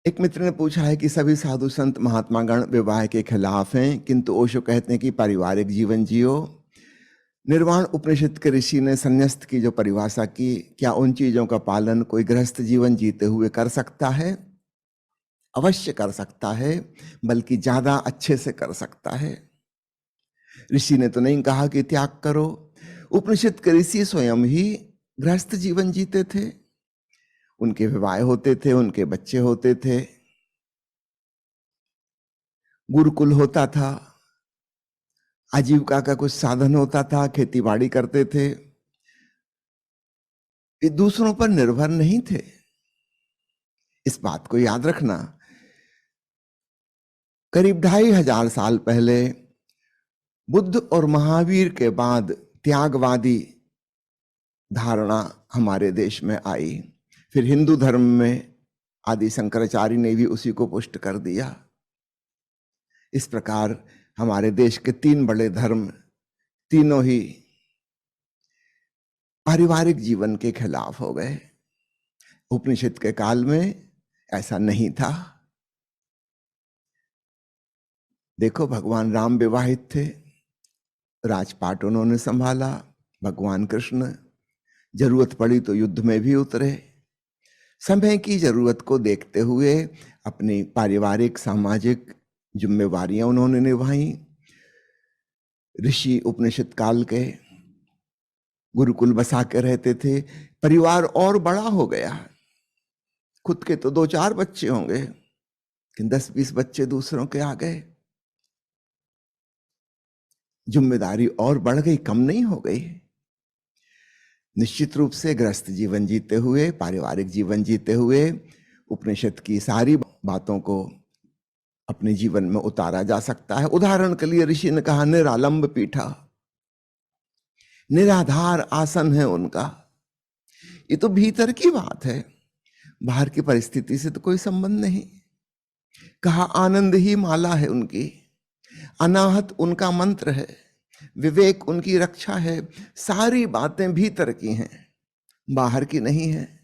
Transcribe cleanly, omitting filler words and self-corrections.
एक मित्र ने पूछा है कि सभी साधु संत महात्मागण विवाह के खिलाफ हैं, किंतु ओशो कहते हैं कि पारिवारिक जीवन जियो। निर्वाण उपनिषद के ऋषि ने संन्यास्त की जो परिभाषा की, क्या उन चीजों का पालन कोई गृहस्थ जीवन जीते हुए कर सकता है? अवश्य कर सकता है, बल्कि ज्यादा अच्छे से कर सकता है। ऋषि ने तो नहीं कहा कि त्याग करो। उपनिषद के ऋषि स्वयं ही गृहस्थ जीवन जीते थे। उनके विवाह होते थे, उनके बच्चे होते थे, गुरुकुल होता था, आजीविका का कुछ साधन होता था, खेती बाड़ी करते थे। ये दूसरों पर निर्भर नहीं थे। इस बात को याद रखना। करीब 2500 साल पहले बुद्ध और महावीर के बाद त्यागवादी धारणा हमारे देश में आई। फिर हिंदू धर्म में आदि शंकराचार्य ने भी उसी को पुष्ट कर दिया। इस प्रकार हमारे देश के 3 बड़े धर्म, तीनों ही पारिवारिक जीवन के खिलाफ हो गए। उपनिषद के काल में ऐसा नहीं था। देखो, भगवान राम विवाहित थे, राजपाट उन्होंने संभाला। भगवान कृष्ण जरूरत पड़ी तो युद्ध में भी उतरे। समय की जरूरत को देखते हुए अपनी पारिवारिक सामाजिक जिम्मेवारियां उन्होंने निभाई। ऋषि उपनिषद काल के गुरुकुल बसा के रहते थे। परिवार और बड़ा हो गया। खुद के तो 2-4 बच्चे होंगे, लेकिन 10-20 बच्चे दूसरों के आ गए। जिम्मेदारी और बढ़ गई, कम नहीं हो गई। निश्चित रूप से गृहस्थ जीवन जीते हुए, पारिवारिक जीवन जीते हुए उपनिषद की सारी बातों को अपने जीवन में उतारा जा सकता है। उदाहरण के लिए ऋषि ने कहा, निरालंब पीठा, निराधार आसन है उनका। ये तो भीतर की बात है, बाहर की परिस्थिति से तो कोई संबंध नहीं। कहा, आनंद ही माला है उनकी, अनाहत उनका मंत्र है, विवेक उनकी रक्षा है। सारी बातें भीतर की हैं, बाहर की नहीं है।